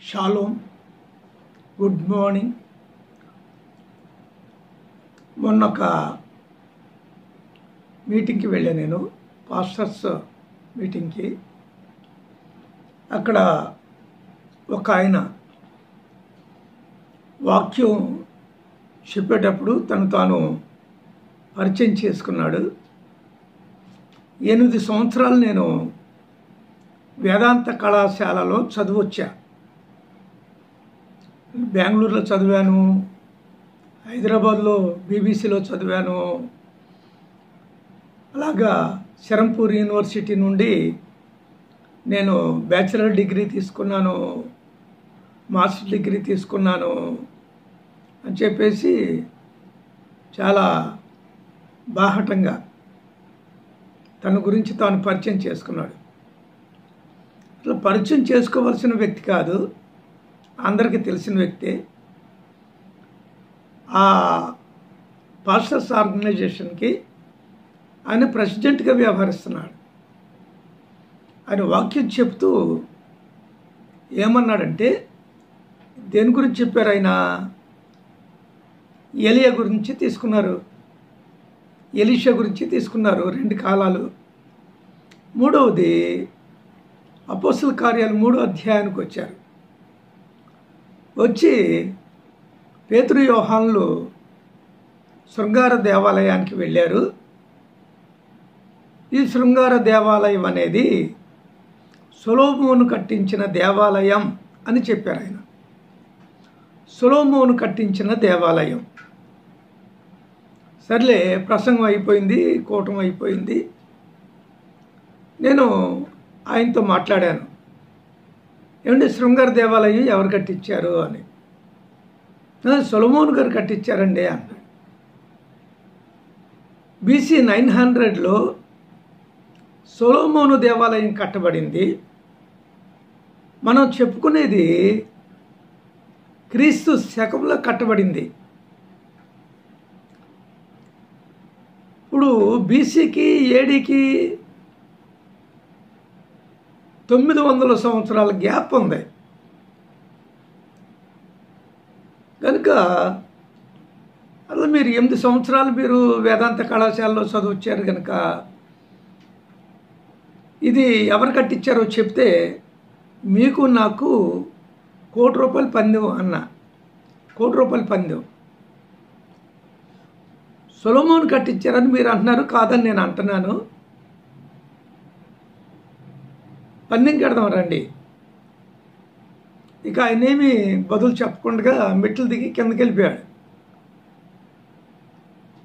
Shalom, good morning. మొన్న ఒక మీటింగ్కి వెళ్ళాను, నేను పాస్టర్స్ మీటింగ్కి. అక్కడ ఒక ఆయన వాక్యం చెప్పేటప్పుడు తను తాను పరిచయం చేసుకున్నాడు. 8 సంవత్సరాలు నేను వేదాంత కళాశాలలో చదివొచ్చా. బెంగళూరులో చదివాను, హైదరాబాద్లో బీబీసీలో చదివాను, అలాగా శరంపూర్ యూనివర్సిటీ నుండి నేను బ్యాచిలర్ డిగ్రీ తీసుకున్నాను, మాస్టర్ డిగ్రీ తీసుకున్నాను అని చెప్పేసి చాలా బాహటంగా తన గురించి తాను పరిచయం చేసుకున్నాడు. అట్లా పరిచయం చేసుకోవాల్సిన వ్యక్తి కాదు, అందరికీ తెలిసిన వ్యక్తే. ఆ పాస్టర్స్ ఆర్గనైజేషన్కి ఆయన ప్రెసిడెంట్గా వ్యవహరిస్తున్నాడు. ఆయన వాక్యం చెప్తూ ఏమన్నాడంటే, దేని గురించి చెప్పారు ఆయన? ఎలియా గురించి తీసుకున్నారు, ఎలీషా గురించి తీసుకున్నారు 2 కాలాలు. మూడవది అపోస్తల కార్యాలు 3వ అధ్యాయానికి వచ్చారు. వచ్చి పేతురు యోహానులు శృంగార దేవాలయానికి వెళ్ళారు. ఈ శృంగార దేవాలయం అనేది సొలొమోను కట్టించిన దేవాలయం అని చెప్పారు ఆయన. సొలొమోను కట్టించిన దేవాలయం. సర్లే, ప్రసంగం అయిపోయింది, కూటం అయిపోయింది. నేను ఆయనతో మాట్లాడాను, ఏమంటే శృంగార దేవాలయం ఎవరు కట్టించారు అని. సొలొమోను గారు కట్టించారండి అన్నాడు. BC 900లో సొలొమోను దేవాలయం కట్టబడింది. మనం చెప్పుకునేది క్రీస్తు శకంలో కట్టబడింది. ఇప్పుడు BCకి ADకి 900 సంవత్సరాల గ్యాప్ ఉంది కనుక అలా మీరు 8 సంవత్సరాలు మీరు వేదాంత కళాశాలలో చదివచ్చారు కనుక ఇది ఎవరు కట్టించారో చెప్తే మీకు నాకు ₹1,00,00,000 పందెం అన్న. ₹1,00,00,000 పందెం. సొలొమోను కట్టించారని మీరు అంటున్నారు, కాదని నేను అంటున్నాను. పందెం కడదాం రండి. ఇక ఆయనేమి బదులు చెప్పకుండా మెట్లు దిగి కిందకి వెళ్ళిపోయాడు.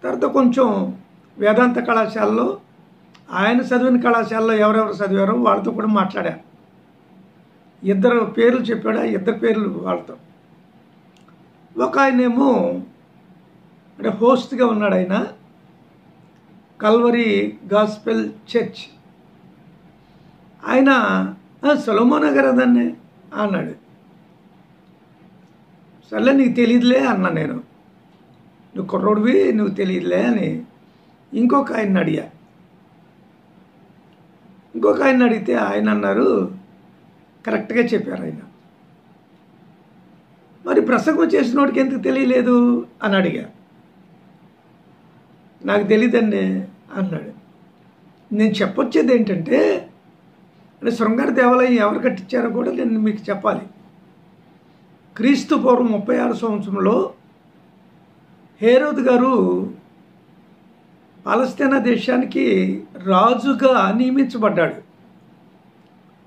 తర్వాత కొంచెం వేదాంత కళాశాలలో ఆయన చదివిన కళాశాలలో ఎవరెవరు చదివారో వాళ్ళతో కూడా మాట్లాడా. 2 పేర్లు చెప్పాడు, 2 పేర్లు వాళ్ళతో. ఒక ఆయనేమో అంటే హోస్ట్గా ఉన్నాడు, ఆయన కల్వరీ గాస్పెల్ చర్చ్. ఆయన సొలొమోను గారు అదన్నే అన్నాడు. సర్లే, నీకు తెలియదులే అన్నా నేను, నువ్వు కుర్రోడివి, నువ్వు తెలియదులే అని ఇంకొక ఆయన అడిగా. ఇంకొక ఆయన అడిగితే ఆయన అన్నారు, కరెక్ట్గా చెప్పారు ఆయన. మరి ప్రసంగం చేసినోడికి ఎందుకు తెలియలేదు అని అడిగా. నాకు తెలియదండి అన్నాడు. నేను చెప్పొచ్చేది ఏంటంటే, అంటే శృంగార దేవాలయం ఎవరు కట్టించారో కూడా నేను మీకు చెప్పాలి. క్రీస్తు పూర్వం 36 సంవత్సరంలో హేరోదు గారు పాలస్తీనా దేశానికి రాజుగా నియమించబడ్డాడు.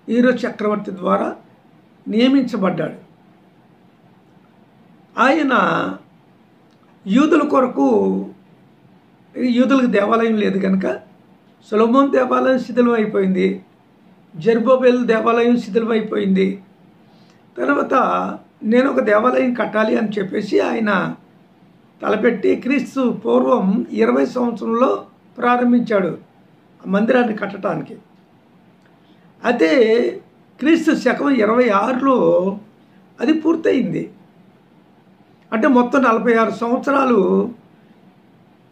హీరో చక్రవర్తి ద్వారా నియమించబడ్డాడు. ఆయన యూదుల కొరకు, యూదులకు దేవాలయం లేదు కనుక సొలొమోను దేవాలయం శిథిలం అయిపోయింది, జెరుబ్బాబెల్ దేవాలయం శిథిలం అయిపోయింది. తర్వాత నేను ఒక దేవాలయం కట్టాలి అని చెప్పేసి ఆయన తలపెట్టి క్రీస్తు పూర్వం 20 సంవత్సరంలో ప్రారంభించాడు ఆ మందిరాన్ని కట్టడానికి. అయితే క్రీస్తు శకం 26లో అది పూర్తయింది. అంటే మొత్తం 46 సంవత్సరాలు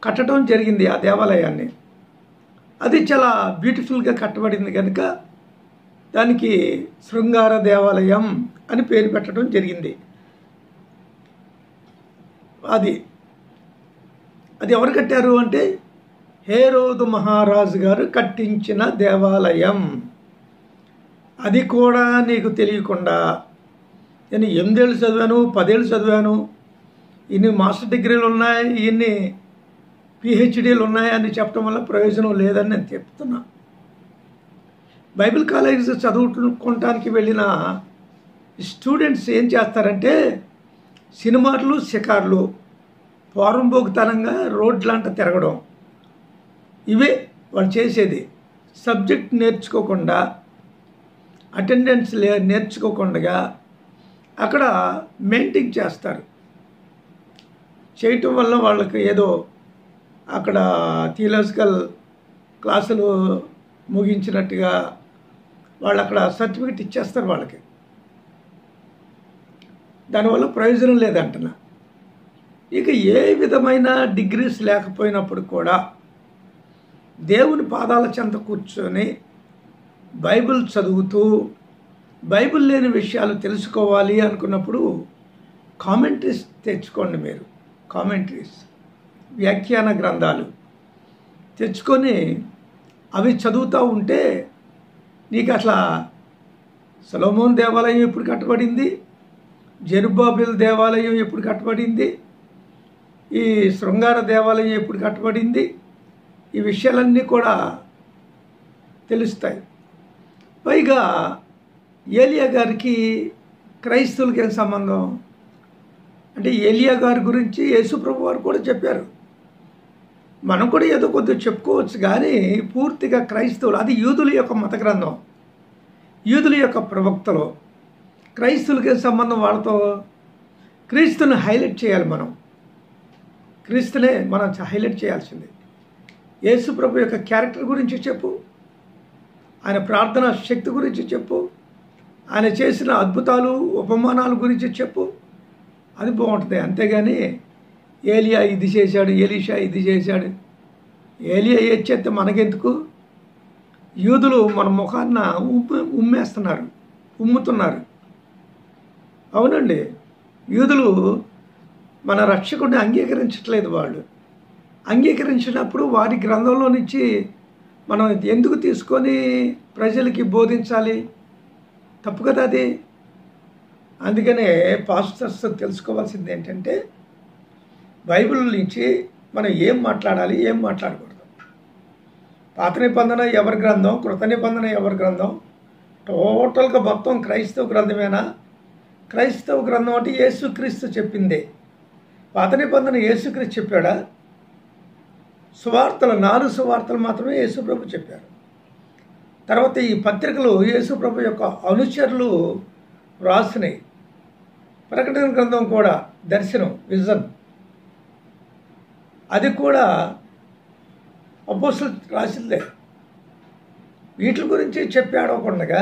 కట్టడం జరిగింది ఆ దేవాలయాన్ని. అది చాలా బ్యూటిఫుల్గా కట్టబడింది కనుక దానికి శృంగార దేవాలయం అని పేరు పెట్టడం జరిగింది. అది ఎవరు కట్టారు అంటే హేరోదు మహారాజు గారు కట్టించిన దేవాలయం. అది కూడా నీకు తెలియకుండా నేను 8 ఏళ్ళు చదివాను, 10 ఏళ్ళు చదివాను, ఇన్ని మాస్టర్ డిగ్రీలు ఉన్నాయి, ఇన్ని పిహెచ్డీలు ఉన్నాయని చెప్పడం వల్ల ప్రయోజనం లేదని నేను చెప్తున్నా. బైబిల్ కాలేజ్ చదువుకోవటానికి వెళ్ళిన స్టూడెంట్స్ ఏం చేస్తారంటే సినిమాలు, షికార్లు, పోరంబోగుతనంగా రోడ్లంట తిరగడం, ఇవే వాళ్ళు చేసేది. సబ్జెక్ట్ నేర్చుకోకుండా, అటెండెన్స్ నేర్చుకోకుండా అక్కడ మెయింటైన్ చేస్తారు. చేయటం వల్ల వాళ్ళకి ఏదో అక్కడ థియలాజికల్ క్లాసులు ముగించినట్టుగా వాళ్ళు అక్కడ సర్టిఫికెట్ ఇచ్చేస్తారు వాళ్ళకి. దానివల్ల ప్రయోజనం లేదంటున్నా. ఇక ఏ విధమైన డిగ్రీస్ లేకపోయినప్పుడు కూడా దేవుని పాదాల చెంత కూర్చొని బైబిల్ చదువుతూ బైబిల్ లేని విషయాలు తెలుసుకోవాలి అనుకున్నప్పుడు కామెంటరీస్ తెచ్చుకోండి. మీరు కామెంటరీస్, వ్యాఖ్యాన గ్రంథాలు తెచ్చుకొని అవి చదువుతూ ఉంటే నీకు అసలు సొలొమోన్ దేవాలయం ఎప్పుడు కట్టబడింది, జెరుబ్బాబెల్ దేవాలయం ఎప్పుడు కట్టబడింది, ఈ శృంగార దేవాలయం ఎప్పుడు కట్టబడింది, ఈ విషయాలన్నీ కూడా తెలుస్తాయి. పైగా ఏలియా గారికి క్రైస్తవులకి ఏం సంబంధం అంటే ఏలియా గారి గురించి యేసుప్రభు వారు కూడా చెప్పారు. మనం కూడా ఏదో కొద్దిగా చెప్పుకోవచ్చు, కానీ పూర్తిగా క్రైస్తవులు, అది యూదుల యొక్క మత గ్రంథం, యూదుల యొక్క ప్రవక్తలు. క్రైస్తవులకి ఏం సంబంధం వాళ్ళతో? క్రీస్తుని హైలైట్ చేయాలి మనం, క్రీస్తునే మనం హైలైట్ చేయాల్సింది. యేసుప్రభు యొక్క క్యారెక్టర్ గురించి చెప్పు, ఆయన ప్రార్థనా శక్తి గురించి చెప్పు, ఆయన చేసిన అద్భుతాలు ఉపమానాల గురించి చెప్పు, అది బాగుంటుంది. అంతేగాని ఏలియా ఇది చేశాడు, ఎలీషా ఇది చేశాడు, ఏలియా ఏది చేస్తే మనకెందుకు? యూదులు మన ముఖాన్న ఉమ్మేస్తున్నారు, ఉమ్ముతున్నారు. అవునండి, యూదులు మన రక్షకుడిని అంగీకరించట్లేదు. వాళ్ళు అంగీకరించినప్పుడు వారి గ్రంథంలో నుంచి మనం ఎందుకు తీసుకొని ప్రజలకి బోధించాలి? తప్పు కదా అది. అందుకనే పాస్టర్స్ తెలుసుకోవాల్సింది ఏంటంటే బైబిల్ నుంచి మనం ఏం మాట్లాడాలి, ఏం మాట్లాడకూడదు. పాత నిబంధన ఎవరి గ్రంథం, కృత నిబంధన ఎవరి గ్రంథం, టోటల్గా మొత్తం క్రైస్తవ గ్రంథమేనా? క్రైస్తవ గ్రంథం అంటే యేసుక్రీస్తు చెప్పిందే. పాత నిబంధన యేసుక్రీస్తు చెప్పాడా? సువార్తలు 4 సువార్తలు మాత్రమే యేసుప్రభు చెప్పారు. తర్వాత ఈ పత్రికలు యేసుప్రభు యొక్క అనుచరులు రాసినాయి. ప్రకటన గ్రంథం కూడా, దర్శనం, విజన్, అది కూడా అపోస్తలులు రాసిందే. వీటి గురించి చెప్పాడకుండా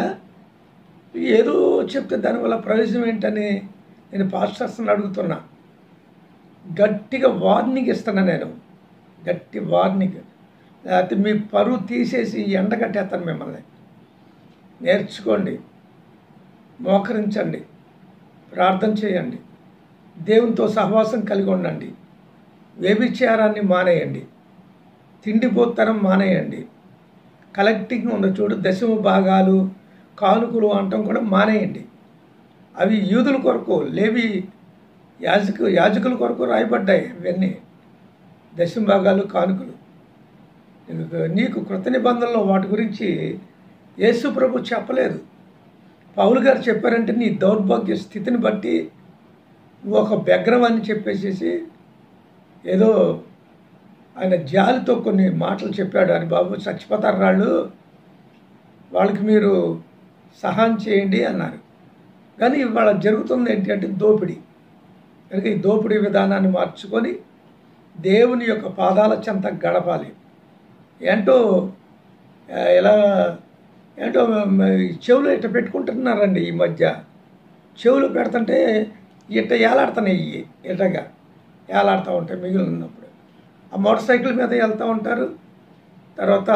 ఏదో చెప్తే దానివల్ల ప్రయోజనం ఏంటని నేను పాస్టర్స్ని అడుగుతున్నా. గట్టిగా వార్నింగ్ ఇస్తున్నా నేను, గట్టి వార్నింగ్. లేకపోతే మీ పరువు తీసేసి ఎండగట్టేస్తాను మిమ్మల్ని. నేర్చుకోండి, మోకరించండి, ప్రార్థన చేయండి, దేవునితో సహవాసం కలిగి ఉండండి, వ్యభిచారాన్ని మానేయండి, తిండిపోతనం మానేయండి, కలెక్టింగ్ ఉన్న చూడు దశమ భాగాలు, కానుకలు అంటాం కూడా మానేయండి. అవి యూదుల కొరకు, లేవి యాజకుల కొరకు రాయబడ్డాయి. ఇవన్నీ దశమ భాగాలు, కానుకలు. నీకు కృత నిబంధనలో వాటి గురించి యేసు ప్రభు చెప్పలేదు. పౌలు గారు చెప్పారంటే నీ దౌర్భాగ్య స్థితిని బట్టి నువ్వు ఒక బెగ్రం అని చెప్పేసేసి ఏదో ఆయన జాలితో కొన్ని మాటలు చెప్పాడు. అని బాబు చచ్చిపోతారు వాళ్ళు, వాళ్ళకి మీరు సహాయం చేయండి అన్నారు. కానీ ఇవాళ జరుగుతుంది ఏంటి అంటే దోపిడీ. కనుక ఈ దోపిడీ విధానాన్ని మార్చుకొని దేవుని యొక్క పాదాల చెంత గడపాలి. ఏంటో చెవులు ఇట్ట పెట్టుకుంటున్నారండి ఈ మధ్య. చెవులు పెడుతుంటే ఇట్ట ఏలాడుతున్నాయి, ఇట్టగా ఏలాడుతూ ఉంటాయి మిగిలినప్పుడు. ఆ మోటార్ సైకిల్ మీద వెళ్తూ ఉంటారు. తర్వాత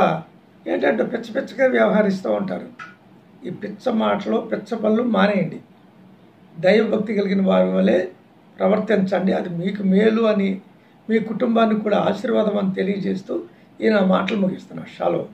ఏంటంటే పిచ్చగా వ్యవహరిస్తూ ఉంటారు. ఈ పిచ్చ మాటలు పిచ్చ పనులు మానేయండి. దైవభక్తి కలిగిన వారి వలె ప్రవర్తించండి. అది మీకు మేలు అని, మీ కుటుంబానికి కూడా ఆశీర్వాదం అని తెలియజేస్తూ ఈ నా మాటలు ముగిస్తున్నాను. షాలోమ్.